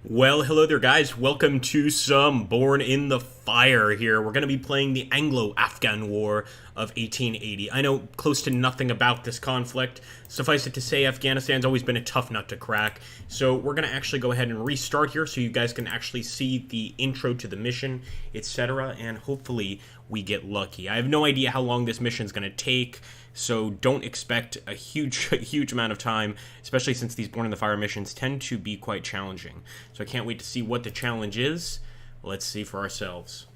Well, hello there, guys. Welcome to some Born in the Fire here. We're going to be playing the Anglo-Afghan War of 1880. I know close to nothing about this conflict. Suffice it to say, Afghanistan's always been a tough nut to crack. So we're going to actually go ahead and restart here so you guys can actually see the intro to the mission, etc. And hopefully we get lucky. I have no idea how long this mission is going to take. So don't expect a huge amount of time, especially since these Born in the Fire missions tend to be quite challenging. So I can't wait to see what the challenge is. Let's see for ourselves.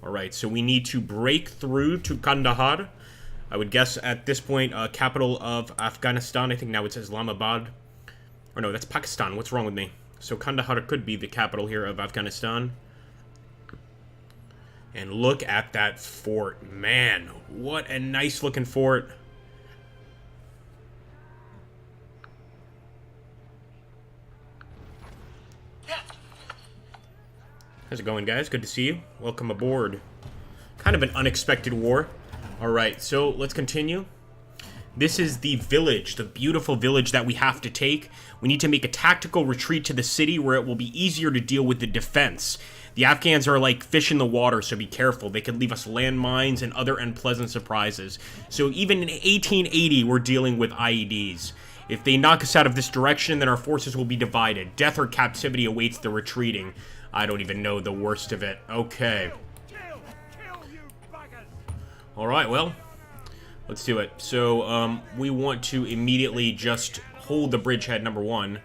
Alright, so we need to break through to Kandahar. I would guess at this point, capital of Afghanistan. I think now it's Islamabad. Or no, that's Pakistan. What's wrong with me? So Kandahar could be the capital here of Afghanistan. And look at that fort. Man, what a nice looking fort. How's it going, guys? Good to see you. Welcome aboard. Kind of an unexpected war. Alright, so let's continue. This is the village, the beautiful village that we have to take. We need to make a tactical retreat to the city where it will be easier to deal with the defense. The Afghans are like fish in the water, so be careful. They could leave us landmines and other unpleasant surprises. So even in 1880, we're dealing with IEDs. If they knock us out of this direction, then our forces will be divided. Death or captivity awaits the retreating. I don't even know the worst of it. Okay. Alright, well, let's do it. So, we want to immediately just hold the bridgehead number 1.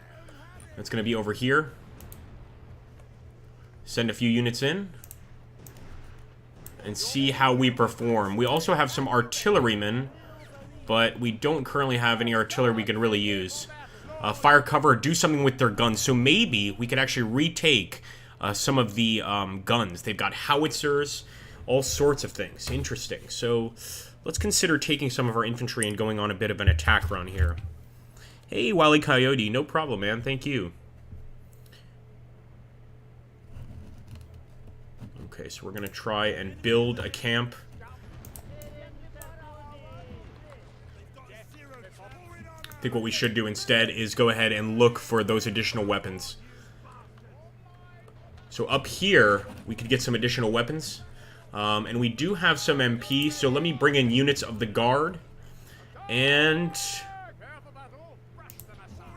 That's going to be over here. Send a few units in. And see how we perform. We also have some artillerymen, but we don't currently have any artillery we can really use. Fire cover, do something with their guns. So maybe we could actually retake some of the guns. They've got howitzers, all sorts of things. Interesting. So let's consider taking some of our infantry and going on a bit of an attack run here. Hey, Wally Coyote. No problem, man. Thank you. Okay, so we're going to try and build a camp. I think what we should do instead is go ahead and look for those additional weapons. So up here, we could get some additional weapons. And we do have some MP, so let me bring in units of the guard. And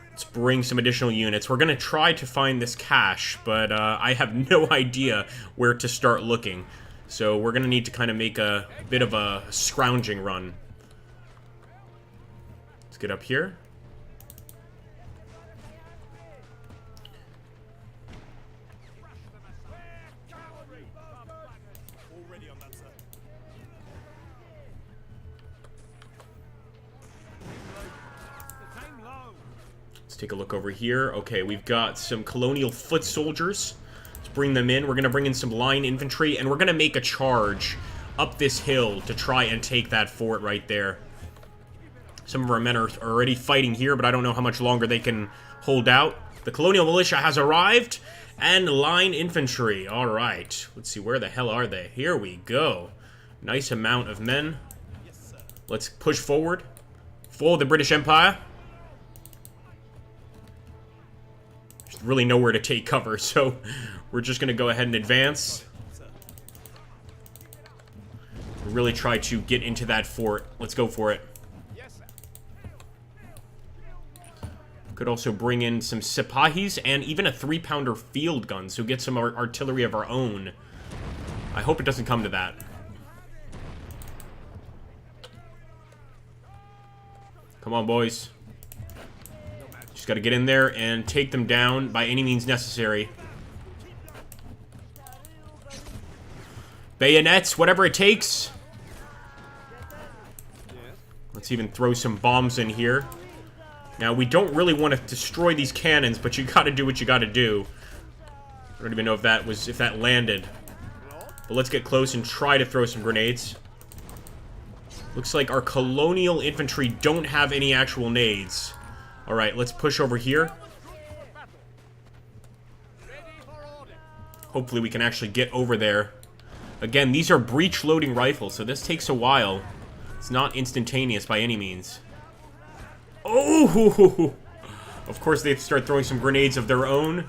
let's bring some additional units. We're going to try to find this cache, but I have no idea where to start looking. So we're going to need to kind of make a bit of a scrounging run. Let's get up here. Take a look over here. Okay, we've got some colonial foot soldiers. Let's bring them in. We're going to bring in some line infantry, and we're going to make a charge up this hill to try and take that fort right there. Some of our men are already fighting here, but I don't know how much longer they can hold out. The colonial militia has arrived, and line infantry. All right. Let's see, where the hell are they? Here we go. Nice amount of men. Let's push forward. Follow the British Empire. Really nowhere to take cover, so we're just going to go ahead and advance. Really try to get into that fort. Let's go for it. Could also bring in some Sipahis and even a 3-pounder field gun, so get some artillery of our own. I hope it doesn't come to that. Come on, boys. Just got to get in there and take them down by any means necessary. Bayonets, whatever it takes. Let's even throw some bombs in here. Now, we don't really want to destroy these cannons, but you got to do what you got to do. I don't even know if that landed. But let's get close and try to throw some grenades. Looks like our colonial infantry don't have any actual nades. Alright, let's push over here. Hopefully we can actually get over there. Again, these are breech-loading rifles, so this takes a while. It's not instantaneous by any means. Oh! Of course, they have to start throwing some grenades of their own.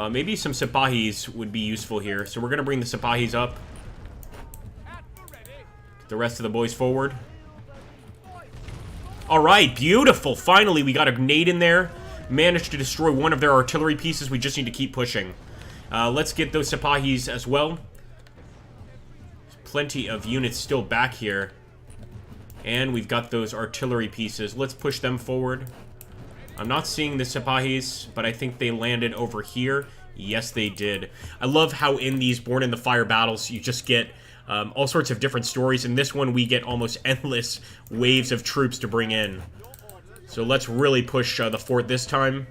Maybe some Sipahis would be useful here. So we're going to bring the Sipahis up. Get the rest of the boys forward. Alright, beautiful. Finally, we got a grenade in there. Managed to destroy one of their artillery pieces. We just need to keep pushing. Let's get those Sipahis as well. There's plenty of units still back here. And we've got those artillery pieces. Let's push them forward. I'm not seeing the Sipahis, but I think they landed over here. Yes, they did. I love how in these Born in the Fire battles, you just get all sorts of different stories. In this one, we get almost endless waves of troops to bring in. So let's really push the fort this time.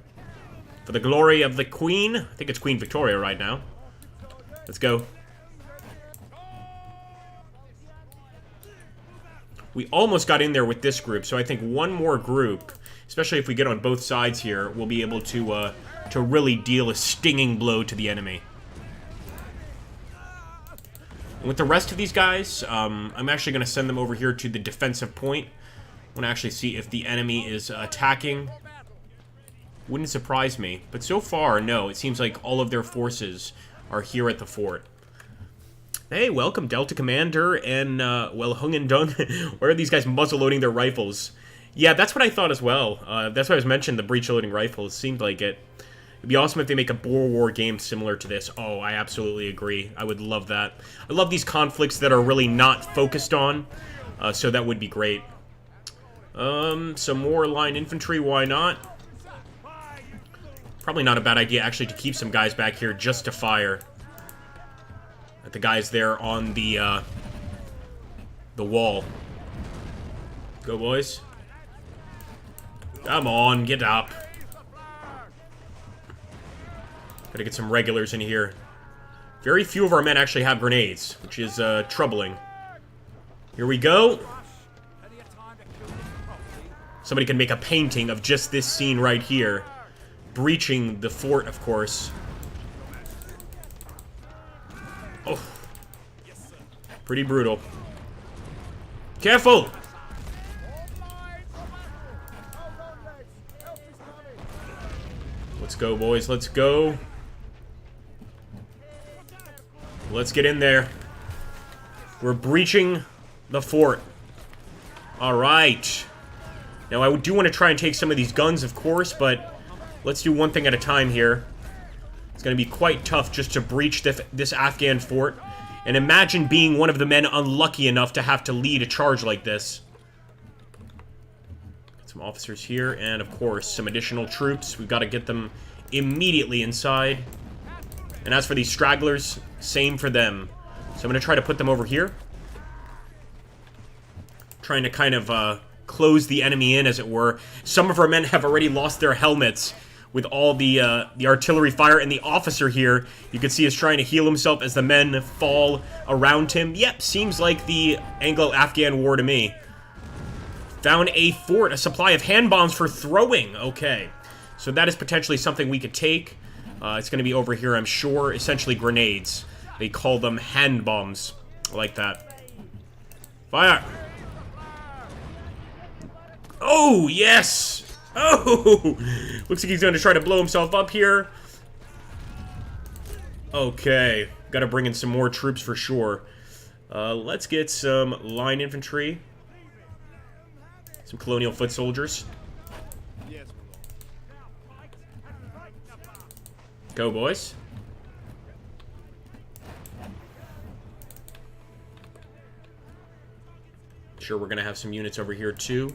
For the glory of the Queen. I think it's Queen Victoria right now. Let's go. We almost got in there with this group, so I think one more group, especially if we get on both sides here, we'll be able to really deal a stinging blow to the enemy. And with the rest of these guys, I'm actually going to send them over here to the defensive point. I want to actually see if the enemy is attacking. Wouldn't surprise me. But so far, no. It seems like all of their forces are here at the fort. Hey, welcome, Delta Commander and, well, Hung and Dung. Why are these guys muzzle-loading their rifles? Yeah, that's what I thought as well. That's why I was mentioning the breech-loading rifles. Seemed like it. It'd be awesome if they make a Boer War game similar to this. Oh, I absolutely agree. I would love that. I love these conflicts that are really not focused on, so that would be great. Some more line infantry, why not? Probably not a bad idea, actually, to keep some guys back here just to fire. At the guys there on the wall. Go, boys. Come on, get up. Gotta get some regulars in here. Very few of our men actually have grenades, which is troubling. Here we go. Somebody can make a painting of just this scene right here. Breaching the fort, of course. Oh. Pretty brutal. Careful! Let's go, boys. Let's go. Let's get in there. We're breaching the fort. Alright. Now, I do want to try and take some of these guns, of course, but let's do one thing at a time here. It's going to be quite tough just to breach this Afghan fort. And imagine being one of the men unlucky enough to have to lead a charge like this. Got some officers here, and of course, some additional troops. We've got to get them immediately inside. And as for these stragglers, same for them. So I'm going to try to put them over here. Trying to kind of close the enemy in, as it were. Some of our men have already lost their helmets with all the artillery fire, and the officer here, you can see, is trying to heal himself as the men fall around him. Yep, seems like the Anglo-Afghan war to me. Found a fort, a supply of hand bombs for throwing. Okay, so that is potentially something we could take. It's going to be over here, I'm sure. Essentially grenades. They call them hand bombs. I like that. Fire! Oh, yes! Oh! Looks like he's going to try to blow himself up here. Okay. Got to bring in some more troops for sure. Let's get some line infantry. Some colonial foot soldiers. Go, boys. Sure, we're going to have some units over here too.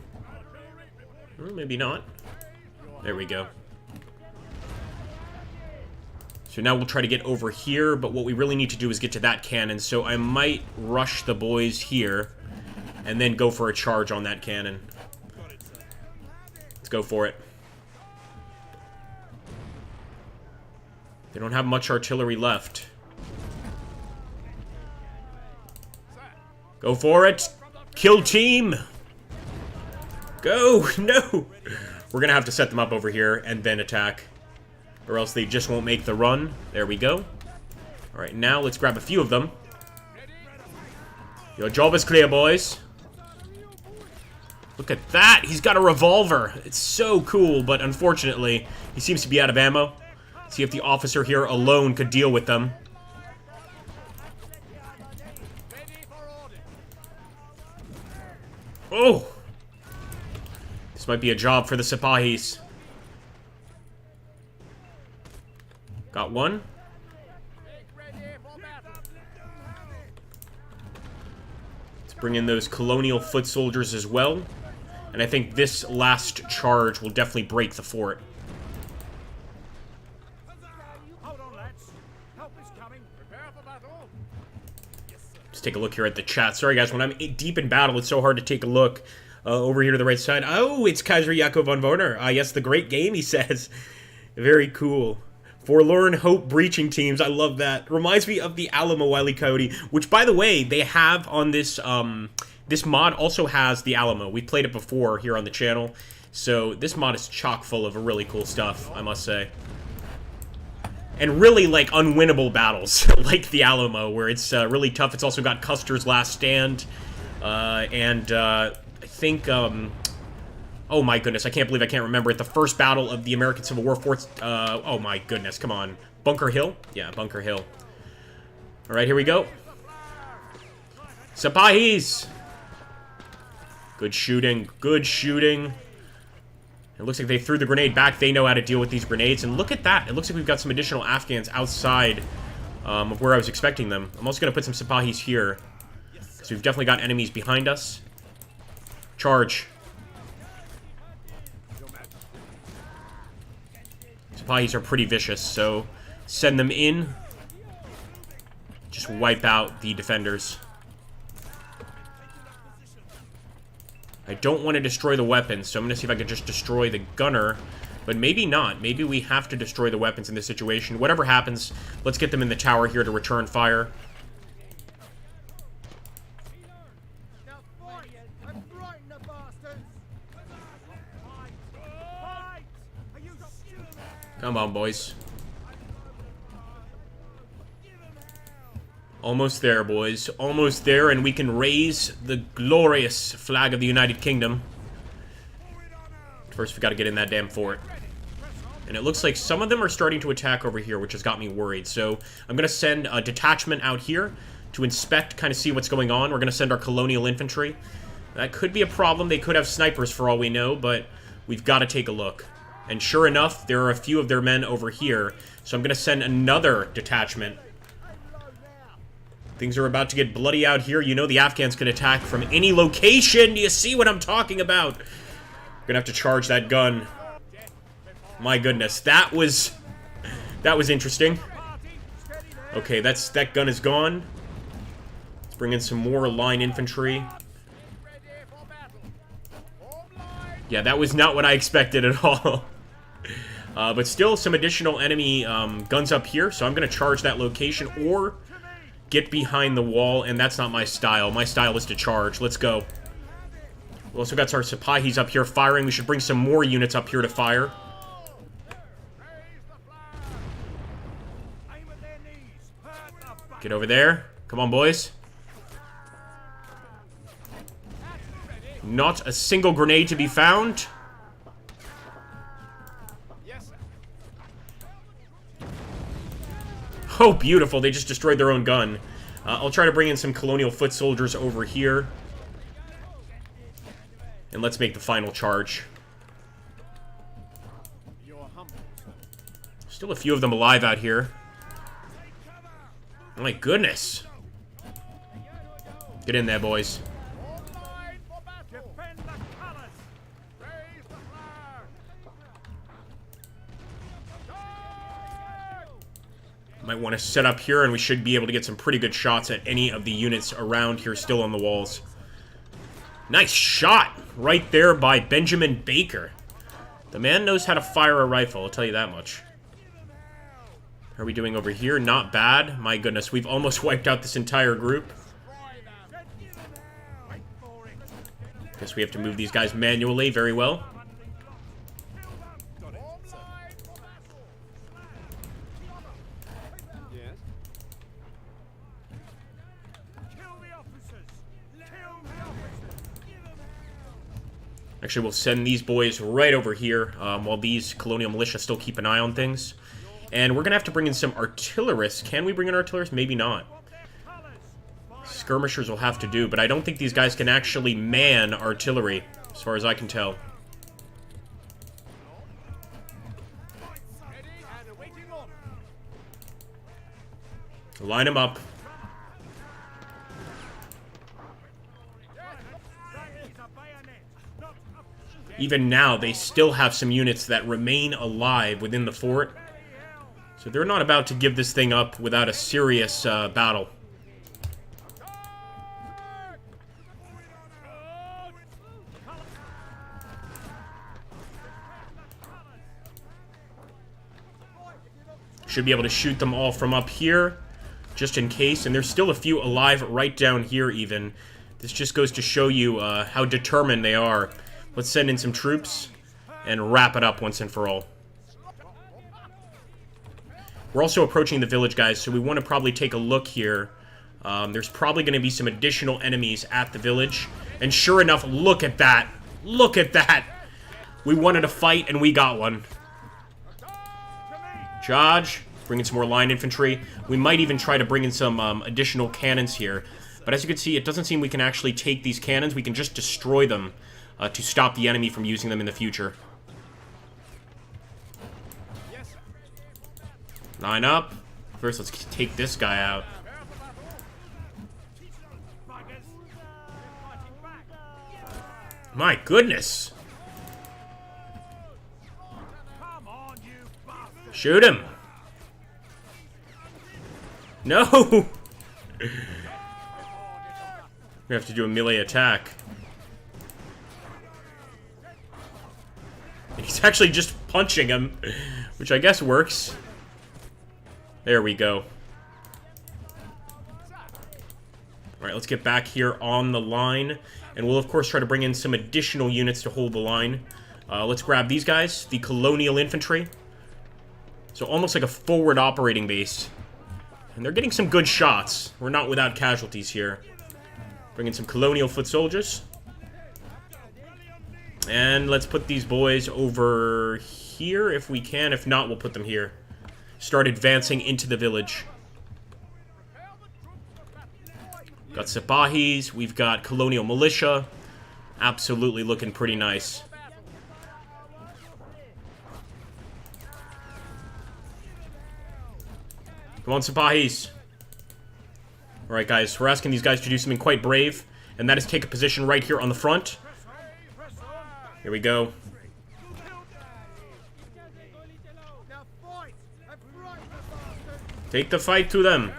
Well, maybe not. There we go. So now we'll try to get over here, but what we really need to do is get to that cannon, so I might rush the boys here and then go for a charge on that cannon. Let's go for it. They don't have much artillery left. Go for it! Kill team! Go! No! We're gonna have to set them up over here and then attack. Or else they just won't make the run. There we go. Alright, now let's grab a few of them. Your job is clear, boys. Look at that! He's got a revolver! It's so cool, but unfortunately, he seems to be out of ammo. Let's see if the officer here alone could deal with them. Oh! This might be a job for the Sipahis. Got one. Let's bring in those colonial foot soldiers as well. And I think this last charge will definitely break the fort. Let's take a look here at the chat. Sorry guys, when I'm deep in battle, it's so hard to take a look. Over here to the right side. Oh, it's Kaiser Jakob von Werner. Yes, the great game, he says. Very cool. Forlorn Hope breaching teams. I love that. Reminds me of the Alamo Wile E. Coyote, which, by the way, they have on this, this mod also has the Alamo. We played it before here on the channel. So this mod is chock full of really cool stuff, I must say. And really, like, unwinnable battles, like the Alamo, where it's really tough. It's also got Custer's Last Stand, I think, oh my goodness, I can't believe I can't remember it. The first battle of the American Civil War, oh my goodness, come on. Bunker Hill? Yeah, Bunker Hill. Alright, here we go. Sipahis! Good shooting, good shooting. It looks like they threw the grenade back. They know how to deal with these grenades. And look at that. It looks like we've got some additional Afghans outside of where I was expecting them. I'm also going to put some Sipahis here, because we've definitely got enemies behind us. Charge. Sipahis are pretty vicious, so send them in. Just wipe out the defenders. I don't want to destroy the weapons, so I'm going to see if I can just destroy the gunner. But maybe not. Maybe we have to destroy the weapons in this situation. Whatever happens, let's get them in the tower here to return fire. Come on, boys. Almost there, boys. Almost there, and we can raise the glorious flag of the United Kingdom. First, we got to get in that damn fort. And it looks like some of them are starting to attack over here, which has got me worried. So, I'm going to send a detachment out here to inspect, kind of see what's going on. We're going to send our colonial infantry. That could be a problem. They could have snipers for all we know, but we've got to take a look. And sure enough, there are a few of their men over here. So I'm going to send another detachment. Things are about to get bloody out here. You know the Afghans can attack from any location. Do you see what I'm talking about? We're going to have to charge that gun. My goodness, that was interesting. Okay, that gun is gone. Let's bring in some more line infantry. Yeah, that was not what I expected at all. But still, some additional enemy guns up here, so I'm going to charge that location or get behind the wall, and that's not my style. My style is to charge. Let's go. We also got our Sipahis up here firing. We should bring some more units up here to fire. Get over there. Come on, boys. Not a single grenade to be found. Oh, beautiful. They just destroyed their own gun. I'll try to bring in some colonial foot soldiers over here. And let's make the final charge. Still a few of them alive out here. Oh my goodness. Get in there, boys. Might want to set up here, and we should be able to get some pretty good shots at any of the units around here still on the walls. Nice shot right there by Benjamin Baker. The man knows how to fire a rifle, I'll tell you that much. How are we doing over here? Not bad. My goodness, we've almost wiped out this entire group. Guess we have to move these guys manually. Very well. Actually, we'll send these boys right over here while these colonial militia still keep an eye on things. And we're going to have to bring in some artillerists. Can we bring in artillerists? Maybe not. Skirmishers will have to do, but I don't think these guys can actually man artillery, as far as I can tell. Line them up. Even now, they still have some units that remain alive within the fort. So they're not about to give this thing up without a serious battle. Should be able to shoot them all from up here, just in case. And there's still a few alive right down here even. This just goes to show you how determined they are. Let's send in some troops and wrap it up once and for all. We're also approaching the village, guys, so we want to probably take a look here. There's probably going to be some additional enemies at the village. And sure enough, look at that. Look at that. We wanted a fight, and we got one. Charge. Bring in some more line infantry. We might even try to bring in some additional cannons here. But as you can see, it doesn't seem we can actually take these cannons. We can just destroy them to stop the enemy from using them in the future. Line up. First, let's take this guy out. My goodness. Shoot him. No. We have to do a melee attack. He's actually just punching him, which I guess works. There we go. Alright, let's get back here on the line. And we'll, of course, try to bring in some additional units to hold the line. Let's grab these guys, the colonial infantry. So almost like a forward operating base. And they're getting some good shots. We're not without casualties here. Bring in some colonial foot soldiers. And let's put these boys over here if we can. If not, we'll put them here. Start advancing into the village. Got Sipahis. We've got colonial militia. Absolutely looking pretty nice. Come on, Sipahis. Alright, guys. We're asking these guys to do something quite brave. And that is take a position right here on the front. Here we go. Take the fight to them.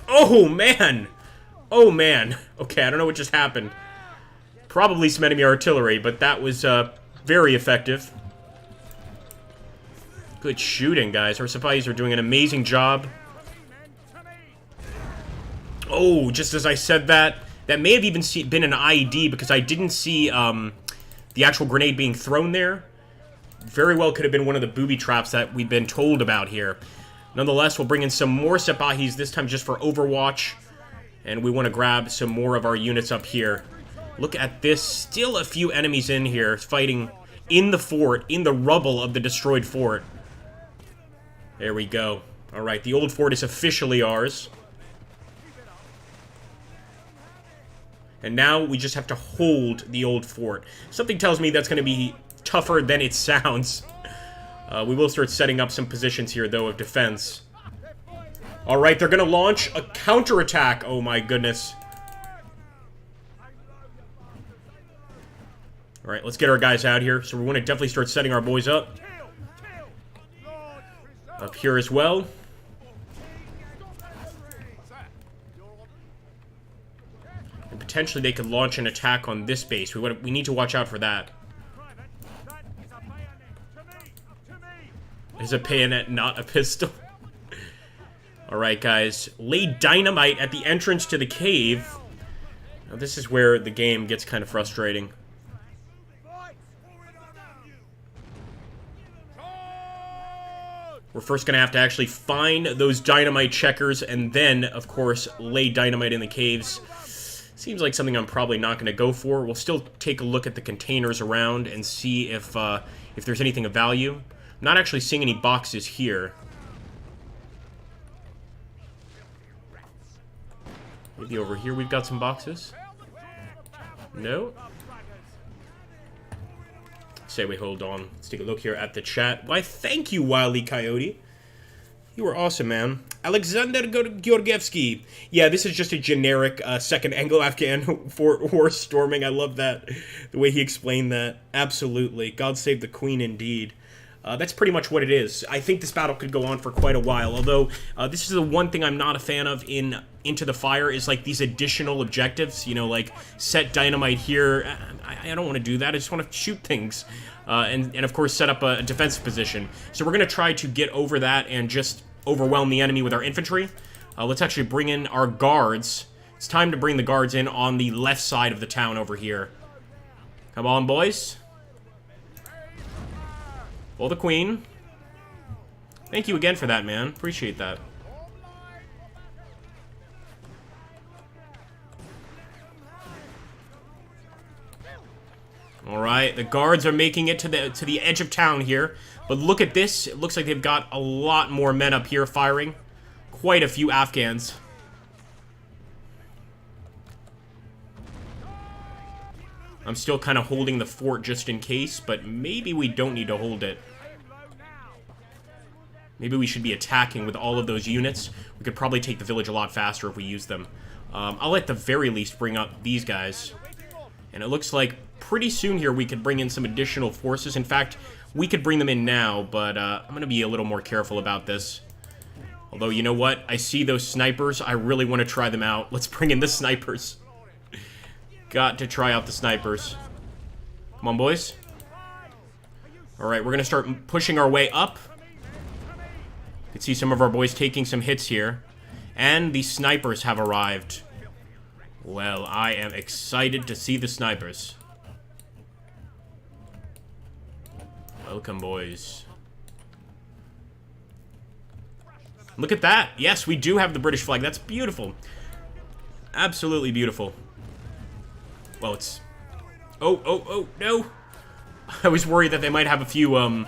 Oh, man. Oh, man. Okay, I don't know what just happened. Probably some enemy artillery, but that was very effective. Good shooting, guys. Our Sipahis are doing an amazing job. Oh, just as I said that, that may have even been an IED because I didn't see the actual grenade being thrown there. Very well could have been one of the booby traps that we've been told about here. Nonetheless, we'll bring in some more Sipahis, this time just for Overwatch. And we want to grab some more of our units up here. Look at this. Still a few enemies in here fighting in the fort, in the rubble of the destroyed fort. There we go. Alright, the old fort is officially ours. And now we just have to hold the old fort. Something tells me that's going to be tougher than it sounds. We will start setting up some positions here, though, of defense. Alright, they're going to launch a counterattack. Oh, my goodness. Alright, let's get our guys out here. So we want to definitely start setting our boys up. Up here as well. And potentially they could launch an attack on this base. We need to watch out for that. Is a bayonet not a pistol? Alright, guys. Lay dynamite at the entrance to the cave. Now, this is where the game gets kind of frustrating. We're first going to have to actually find those dynamite checkers and then, of course, lay dynamite in the caves. Seems like something I'm probably not going to go for. We'll still take a look at the containers around and see if there's anything of value. I'm not actually seeing any boxes here. Maybe over here we've got some boxes. No. Say we hold on. Let's take a look here at the chat. Why, thank you, Wily Coyote. You were awesome, man. Alexander Georgievsky. Yeah, this is just a generic second Anglo-Afghan war storming. I love that. The way he explained that. Absolutely. God save the Queen indeed. That's pretty much what it is. I think this battle could go on for quite a while, although this is the one thing I'm not a fan of in Into the Fire is like these additional objectives, you know, like set dynamite here. I don't want to do that. I just want to shoot things and of course set up a defensive position. So we're going to try to get over that and just overwhelm the enemy with our infantry. Let's actually bring in our guards. It's time to bring the guards in on the left side of the town over here. Come on, boys. Well, the Queen. Thank you again for that, man. Appreciate that. Alright, the guards are making it to the edge of town here. But look at this. It looks like they've got a lot more men up here firing. Quite a few Afghans. I'm still kind of holding the fort just in case, but maybe we don't need to hold it. Maybe we should be attacking with all of those units. We could probably take the village a lot faster if we use them. I'll at the very least bring up these guys. And it looks like pretty soon here we could bring in some additional forces. In fact, we could bring them in now, but I'm going to be a little more careful about this. Although, you know what? I see those snipers. I really want to try them out. Let's bring in the snipers. Got to try out the snipers. Come on, boys. Alright, we're going to start pushing our way up. You can see some of our boys taking some hits here. And the snipers have arrived. Well, I am excited to see the snipers. Welcome, boys. Look at that. Yes, we do have the British flag. That's beautiful. Absolutely beautiful. Well, it's... Oh, no. I was worried that they might have a few,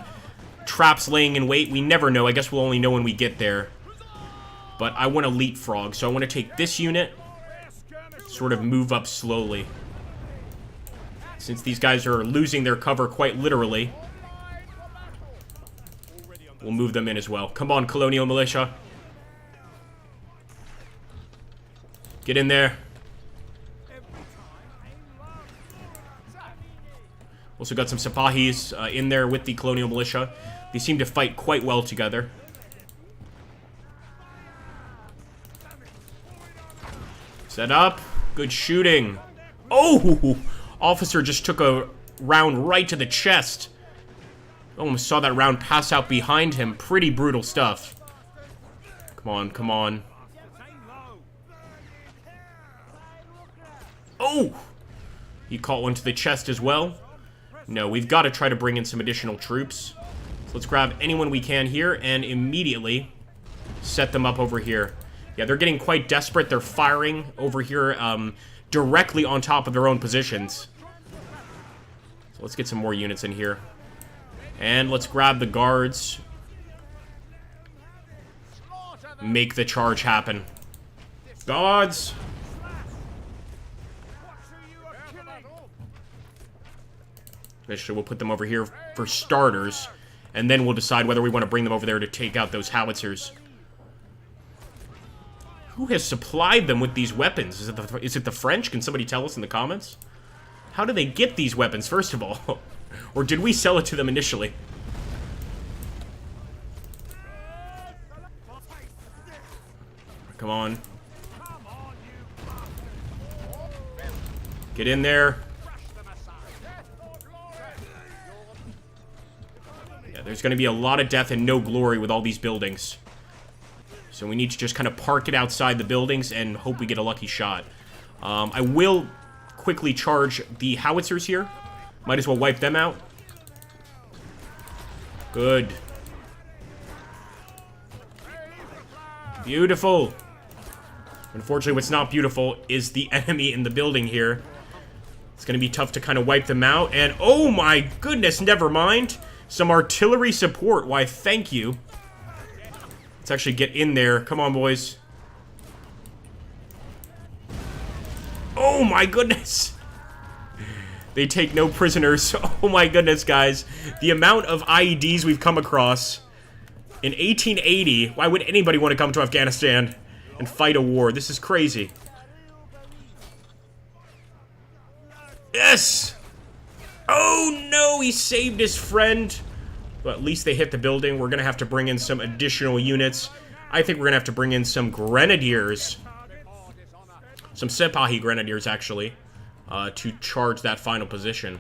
traps laying in wait. We never know. I guess we'll only know when we get there. But I want to leapfrog, so I want to take this unit, sort of move up slowly. Since these guys are losing their cover quite literally, we'll move them in as well. Come on, Colonial Militia. Get in there. Also got some Sipahis in there with the Colonial Militia. They seem to fight quite well together. Set up. Good shooting. Oh! Officer just took a round right to the chest. Almost saw that round pass out behind him. Pretty brutal stuff. Come on, come on. Oh! He caught one to the chest as well. No, we've got to try to bring in some additional troops. So let's grab anyone we can here and immediately set them up over here. Yeah, they're getting quite desperate. They're firing over here directly on top of their own positions. So let's get some more units in here. And let's grab the guards. Make the charge happen. Guards! Actually, we'll put them over here for starters. And then we'll decide whether we want to bring them over there to take out those howitzers. Who has supplied them with these weapons? Is it the French? Can somebody tell us in the comments? How do they get these weapons, first of all? Or did we sell it to them initially? Come on. Get in there. Yeah, there's going to be a lot of death and no glory with all these buildings. So we need to just kind of park it outside the buildings and hope we get a lucky shot. I will quickly charge the howitzers here. Might as well wipe them out. Good. Beautiful. Unfortunately, what's not beautiful is the enemy in the building here. It's going to be tough to kind of wipe them out. And, oh my goodness, never mind. Some artillery support. Why, thank you. Let's actually get in there. Come on, boys. Oh my goodness. They take no prisoners. Oh my goodness, guys. The amount of IEDs we've come across. In 1880, why would anybody want to come to Afghanistan and fight a war? This is crazy. Yes! Oh no, he saved his friend. But at least they hit the building. We're going to have to bring in some additional units. I think we're going to have to bring in some grenadiers. Some Sipahi grenadiers, actually. To charge that final position.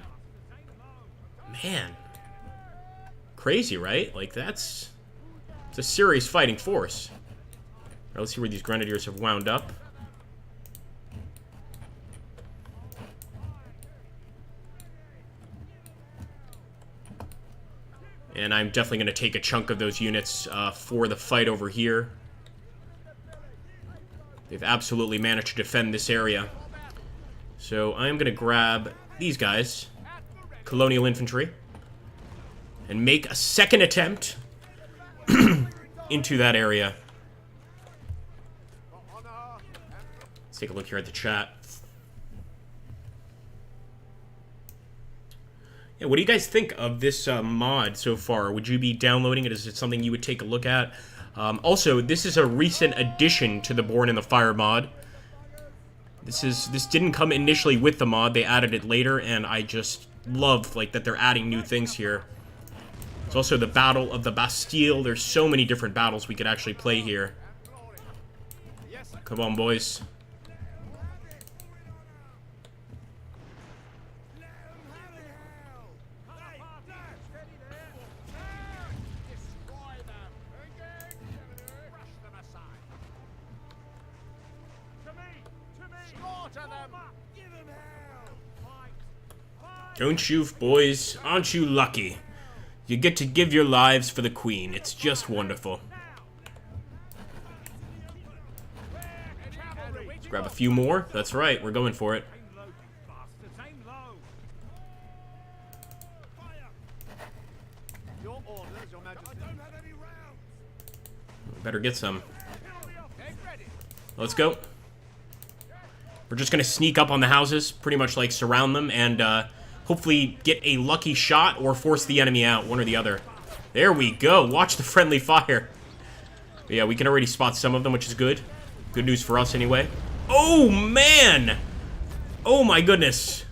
Man. Crazy, right? Like, that's... It's a serious fighting force. Right, let's see where these grenadiers have wound up. And I'm definitely going to take a chunk of those units for the fight over here. They've absolutely managed to defend this area. So I'm going to grab these guys, Colonial Infantry, and make a second attempt into that area. Let's take a look here at the chat. Yeah, what do you guys think of this mod so far? Would you be downloading it? Is it something you would take a look at? Also, this is a recent addition to the Born in the Fire mod. This didn't come initially with the mod. They added it later, and I just love like that they're adding new things here. It's also the Battle of the Bastille. There's so many different battles we could actually play here. Come on, boys. Don't you, boys? Aren't you lucky? You get to give your lives for the Queen. It's just wonderful. Let's grab a few more. That's right, we're going for it. Better get some. Let's go. We're just gonna sneak up on the houses, pretty much like surround them, and hopefully get a lucky shot or force the enemy out, one or the other. There we go. Watch the friendly fire. But yeah, we can already spot some of them, which is good. Good news for us anyway. Oh, man! Oh, my goodness.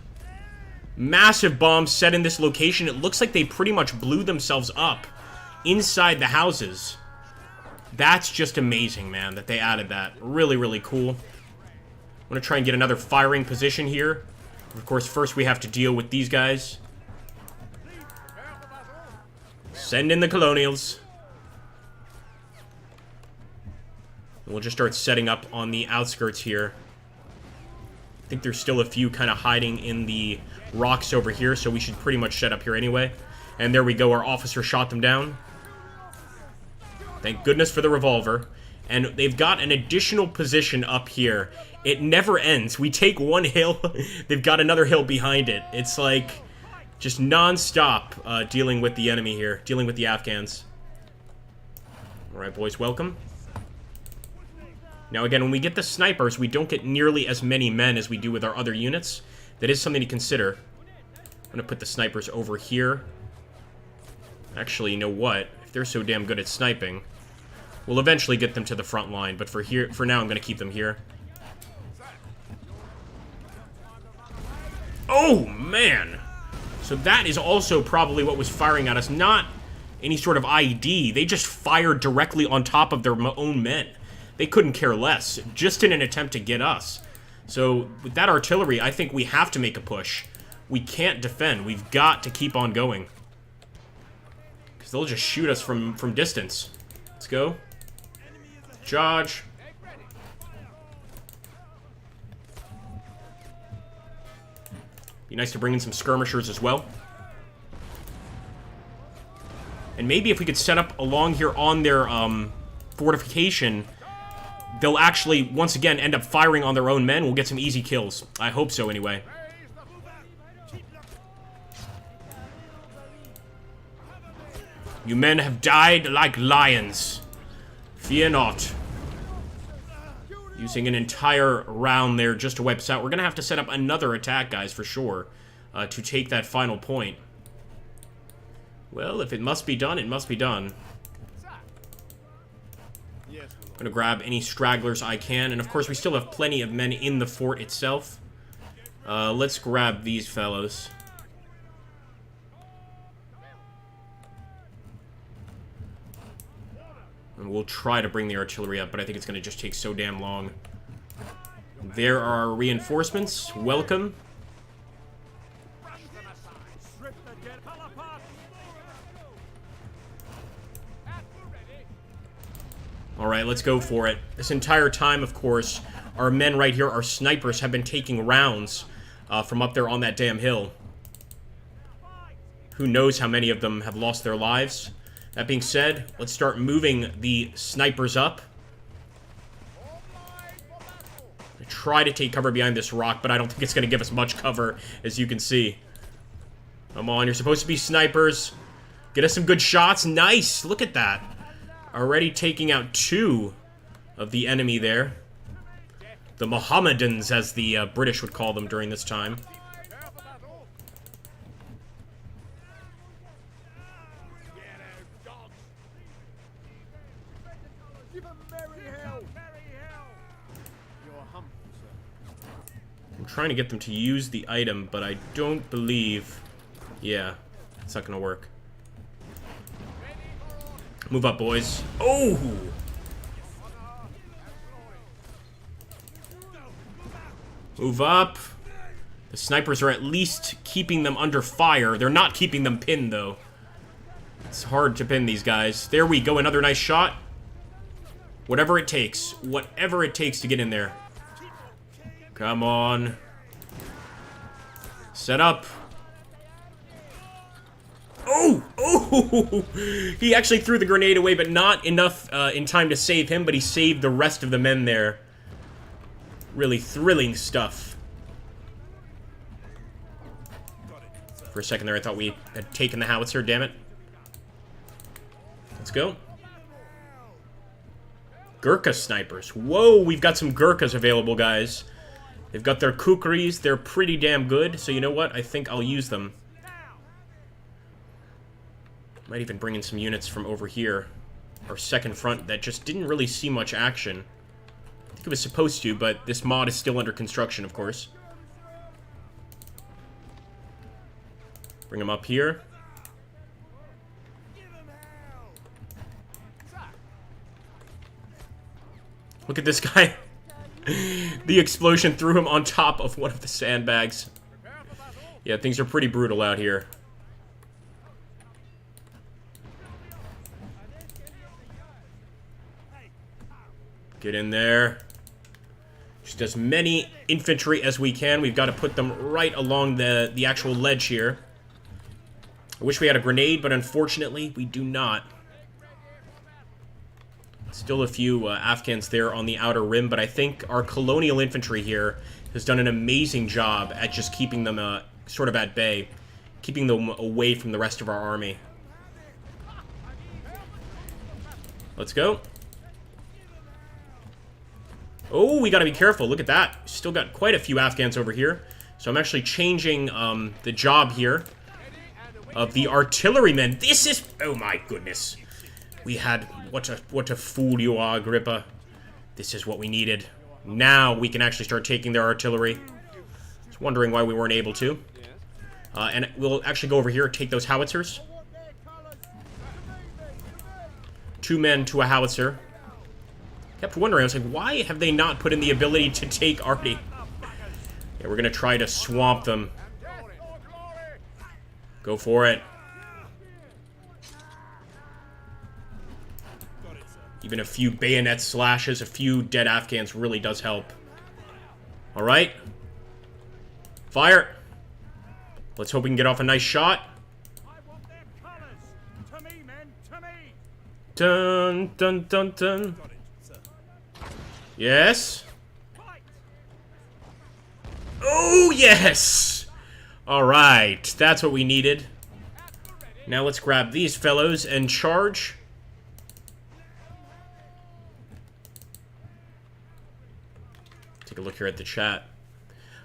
Massive bombs set in this location. It looks like they pretty much blew themselves up inside the houses. That's just amazing, man, that they added that. Really, really cool. I'm going to try and get another firing position here. Of course, first we have to deal with these guys. Send in the Colonials. And we'll just start setting up on the outskirts here. I think there's still a few kind of hiding in the rocks over here, so we should pretty much set up here anyway. And there we go, our officer shot them down. Thank goodness for the revolver. And they've got an additional position up here. It never ends. We take one hill, they've got another hill behind it. It's like just non-stop dealing with the enemy here, dealing with the Afghans. Alright, boys, welcome. Now, again, when we get the snipers, we don't get nearly as many men as we do with our other units. That is something to consider. I'm going to put the snipers over here. Actually, you know what? If they're so damn good at sniping, we'll eventually get them to the front line, but for now, I'm going to keep them here. Oh, man! So that is also probably what was firing at us, not any sort of IED. They just fired directly on top of their own men. They couldn't care less, just in an attempt to get us. So, with that artillery, I think we have to make a push. We can't defend. We've got to keep on going. Because they'll just shoot us from distance. Let's go. Charge. Be nice to bring in some skirmishers as well. And maybe if we could set up along here on their fortification, they'll actually, once again, end up firing on their own men. We'll get some easy kills. I hope so, anyway. You men have died like lions. Fear not. Using an entire round there just to wipe us out. We're going to have to set up another attack, guys, for sure, to take that final point. Well, if it must be done, it must be done. I'm going to grab any stragglers I can. And, of course, we still have plenty of men in the fort itself. Let's grab these fellows. And we'll try to bring the artillery up, but I think it's going to just take so damn long. There are reinforcements. Welcome. Alright, let's go for it. This entire time, of course, our men right here, our snipers, have been taking rounds from up there on that damn hill. Who knows how many of them have lost their lives. That being said, let's start moving the snipers up. I try to take cover behind this rock, but I don't think it's going to give us much cover, as you can see. Come on, you're supposed to be snipers. Get us some good shots. Nice! Look at that. Already taking out 2 of the enemy there. The Mohammedans, as the British would call them during this time. I'm trying to get them to use the item, but I don't believe... Yeah, it's not going to work. Move up, boys. Oh! Move up. The snipers are at least keeping them under fire. They're not keeping them pinned, though. It's hard to pin these guys. There we go, another nice shot. Whatever it takes. Whatever it takes to get in there. Come on. Set up. Oh! Oh! He actually threw the grenade away, but not enough in time to save him, but he saved the rest of the men there. Really thrilling stuff. For a second there, I thought we had taken the howitzer, damn it. Let's go. Gurkha snipers. Whoa, we've got some Gurkhas available, guys. They've got their kukris. They're pretty damn good. So you know what? I think I'll use them. Might even bring in some units from over here. Our second front that just didn't really see much action. I think it was supposed to, but this mod is still under construction, of course. Bring them up here. Look at this guy. The explosion threw him on top of one of the sandbags. Yeah, things are pretty brutal out here. Get in there. Just as many infantry as we can. We've got to put them right along the actual ledge here. I wish we had a grenade, but unfortunately, we do not. Still a few Afghans there on the outer rim, but I think our colonial infantry here has done an amazing job at just keeping them sort of at bay. Keeping them away from the rest of our army. Let's go. Oh, we gotta be careful. Look at that. Still got quite a few Afghans over here. So I'm actually changing the job here of the artillerymen. This is... Oh my goodness. We had... What a fool you are, Agrippa. This is what we needed. Now we can actually start taking their artillery. I was wondering why we weren't able to. And we'll actually go over here and take those howitzers. 2 men to a howitzer. Kept wondering, I was like, why have they not put in the ability to take Artie? Yeah, we're gonna try to swamp them. Go for it. Even a few bayonet slashes, a few dead Afghans really does help. Alright. Fire. Let's hope we can get off a nice shot. Dun, dun, dun, dun. Yes. Oh, yes! Alright, that's what we needed. Now let's grab these fellows and charge. Take a look here at the chat.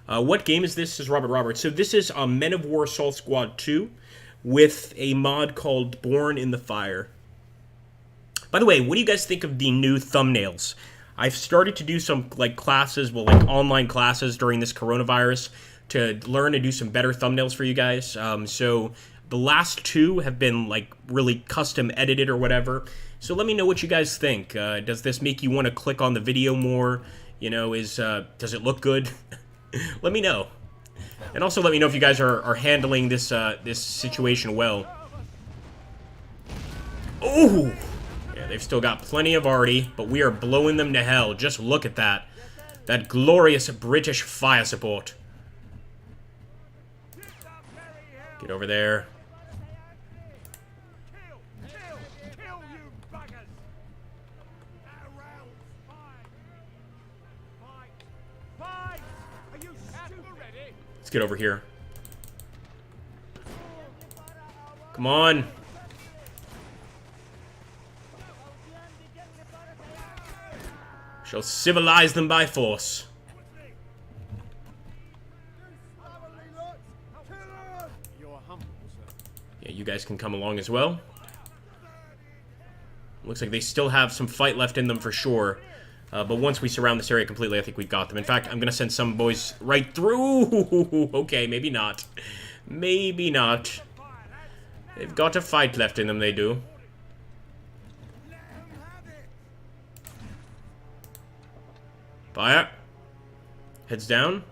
What game is this? Is Robert Roberts. So this is Men of War Assault Squad 2 with a mod called Born in the Fire. By the way, what do you guys think of the new thumbnails? I've started to do some classes, online classes during this coronavirus to learn to do some better thumbnails for you guys. So the last two have been really custom edited or whatever. So let me know what you guys think. Does this make you want to click on the video more? You know, does it look good? Let me know. And also let me know if you guys are handling this this situation well. Oh! Yeah, they've still got plenty of arty, but we are blowing them to hell. Just look at that. That glorious British fire support. Get over there. Let's get over here. Come on. Shall civilize them by force. Yeah, you guys can come along as well. Looks like they still have some fight left in them for sure. But once we surround this area completely, I think we've got them. In fact, I'm going to send some boys right through. Okay, maybe not. Maybe not. They've got a fight left in them, they do. Fire. Heads down.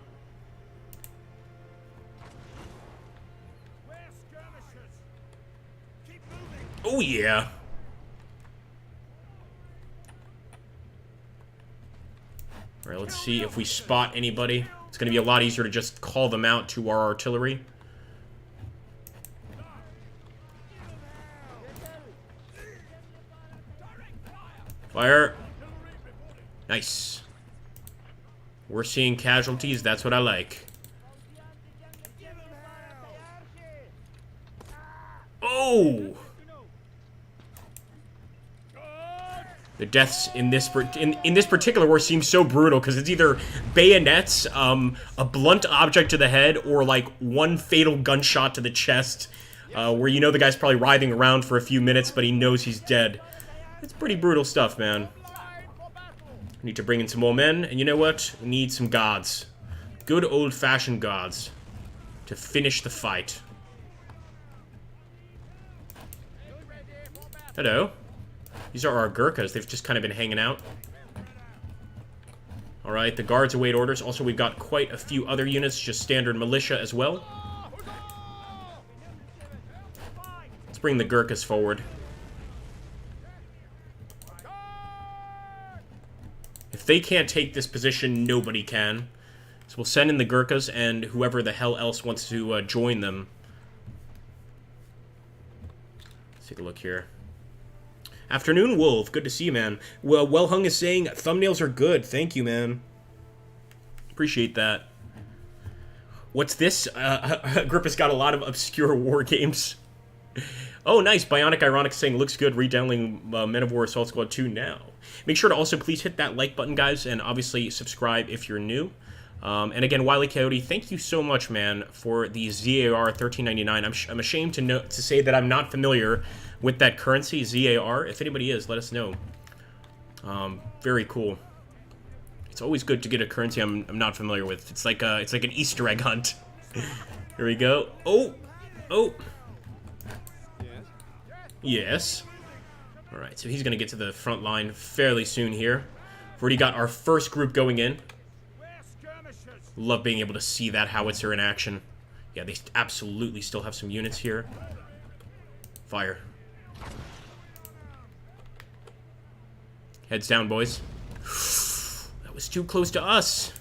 Oh, yeah. Alright, let's see if we spot anybody. It's going to be a lot easier to just call them out to our artillery. Fire. Nice. We're seeing casualties. That's what I like. Oh! The deaths in this particular war seem so brutal because it's either bayonets, a blunt object to the head, or one fatal gunshot to the chest, where you know the guy's probably writhing around for a few minutes, but he knows he's dead. It's pretty brutal stuff, man. Need to bring in some more men, and you know what? We need some guards. Good old-fashioned guards to finish the fight. Hello. These are our Gurkhas. They've just kind of been hanging out. Alright, the guards await orders. Also, we've got quite a few other units, just standard militia as well. Let's bring the Gurkhas forward. If they can't take this position, nobody can. So we'll send in the Gurkhas and whoever the hell else wants to join them. Let's take a look here. Afternoon, Wolf. Good to see you, man. Well, Wellhung is saying thumbnails are good. Thank you, man. Appreciate that. What's this? Grip has got a lot of obscure war games. Oh, nice. Bionic Ironic saying looks good. Redownloading Men of War Assault Squad 2 now. Make sure to also please hit that like button, guys, and obviously subscribe if you're new. And again, Wily Coyote, thank you so much, man, for the ZAR 1399. I'm ashamed to say that I'm not familiar with that currency, ZAR. If anybody is, let us know. Very cool. It's always good to get a currency I'm not familiar with. It's like an Easter egg hunt. Here we go. Oh, oh. Yes. All right, so he's gonna get to the front line fairly soon here. We've already got our first group going in. Love being able to see that howitzer in action. Yeah, they absolutely still have some units here. Fire. Heads down, boys. That was too close to us.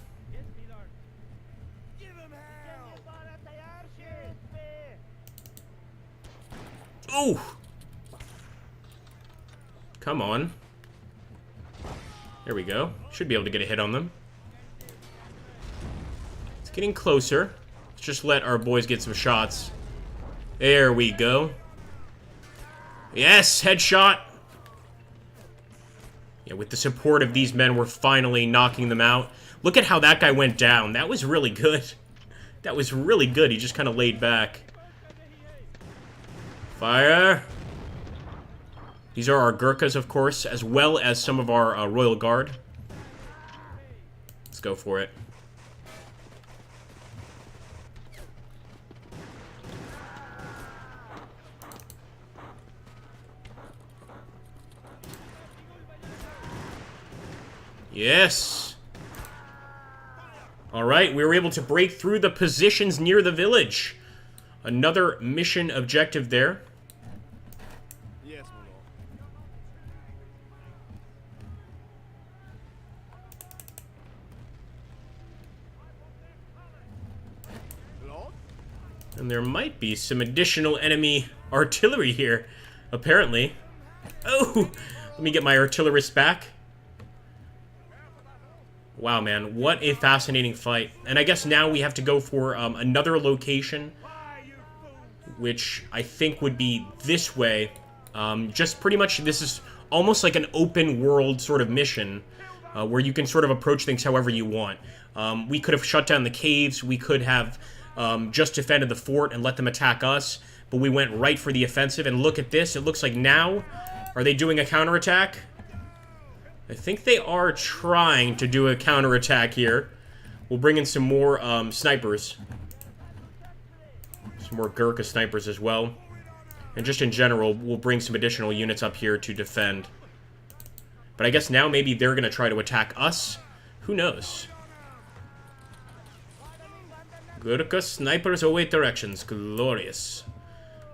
Ooh. Come on. There we go. Should be able to get a hit on them. It's getting closer. Let's just let our boys get some shots. There we go. Yes, headshot. Yeah, with the support of these men, we're finally knocking them out. Look at how that guy went down. That was really good. That was really good. He just kind of laid back. Fire. These are our Gurkhas, of course, as well as some of our Royal Guard. Let's go for it. Yes. Alright, we were able to break through the positions near the village. Another mission objective there. Yes, my lord. And there might be some additional enemy artillery here, apparently. Oh! Let me get my artillerist back. Wow, man, what a fascinating fight. And I guess now we have to go for another location, which I think would be this way. Just pretty much, this is almost like an open world sort of mission, where you can sort of approach things however you want. We could have shut down the caves, we could have just defended the fort and let them attack us, but we went right for the offensive, and look at this, it looks like now, are they doing a counterattack? I think they are trying to do a counterattack here. We'll bring in some more snipers. Some more Gurkha snipers as well. And just in general, we'll bring some additional units up here to defend. But I guess now maybe they're going to try to attack us. Who knows? Gurkha snipers await directions. Glorious.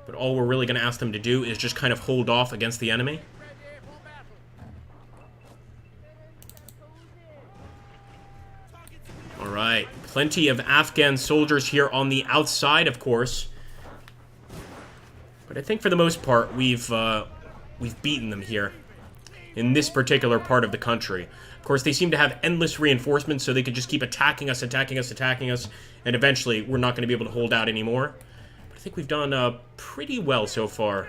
But all we're really going to ask them to do is just kind of hold off against the enemy. Alright, plenty of Afghan soldiers here on the outside, of course. But I think for the most part, we've beaten them here. In this particular part of the country. Of course, they seem to have endless reinforcements, so they could just keep attacking us, attacking us, attacking us. And eventually, we're not going to be able to hold out anymore. But I think we've done pretty well so far.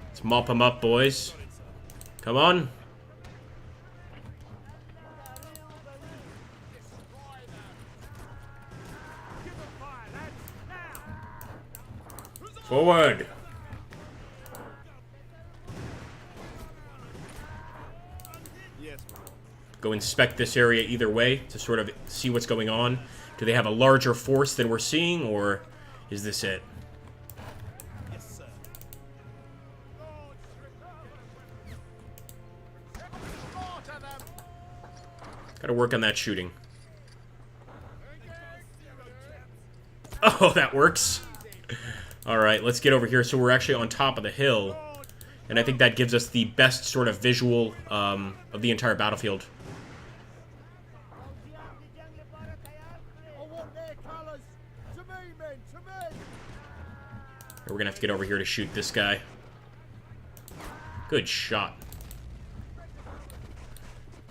Let's mop them up, boys. Come on. Forward. Go inspect this area either way to sort of see what's going on. Do they have a larger force than we're seeing, or is this it? Gotta work on that shooting. Oh, that works. Alright, let's get over here. So we're actually on top of the hill. And I think that gives us the best sort of visual of the entire battlefield. We're gonna have to get over here to shoot this guy. Good shot.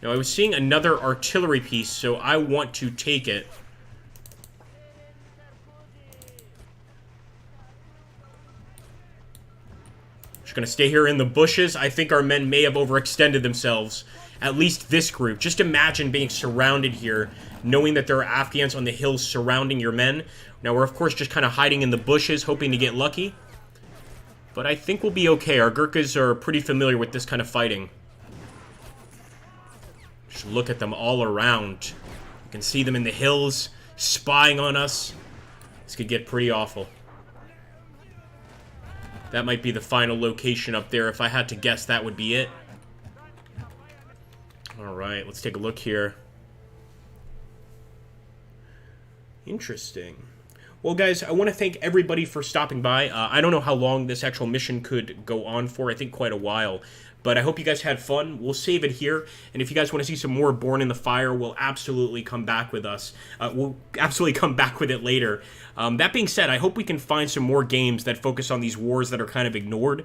Now, I was seeing another artillery piece, so I want to take it. Just gonna stay here in the bushes. I think our men may have overextended themselves. At least this group. Just imagine being surrounded here, knowing that there are Afghans on the hills surrounding your men. Now, we're, of course, just kind of hiding in the bushes, hoping to get lucky. But I think we'll be okay. Our Gurkhas are pretty familiar with this kind of fighting. Just look at them all around. You can see them in the hills, spying on us. This could get pretty awful. That might be the final location up there. If I had to guess, that would be it. Alright, let's take a look here. Interesting. Well, guys, I want to thank everybody for stopping by. I don't know how long this actual mission could go on for. I think quite a while. But I hope you guys had fun. We'll save it here. And if you guys want to see some more Born in the Fire, we'll absolutely come back with us. We'll absolutely come back with it later. That being said, I hope we can find some more games that focus on these wars that are kind of ignored.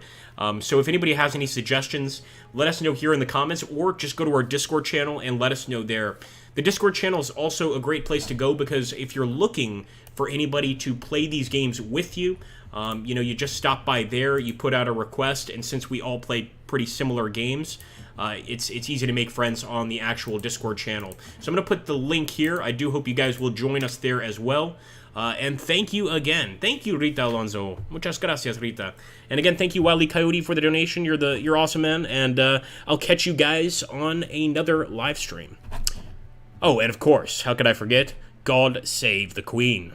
So if anybody has any suggestions, let us know here in the comments, or just go to our Discord channel and let us know there. The Discord channel is also a great place to go because if you're looking for anybody to play these games with you, you just stop by there, you put out a request, and since we all play pretty similar games, it's easy to make friends on the actual Discord channel. So I'm going to put the link here. I do hope you guys will join us there as well. And thank you again. Thank you, Rita Alonso. Muchas gracias, Rita. And again, thank you, Wily Coyote, for the donation. You're awesome, man. And I'll catch you guys on another live stream. Oh, and of course, how could I forget? God save the Queen.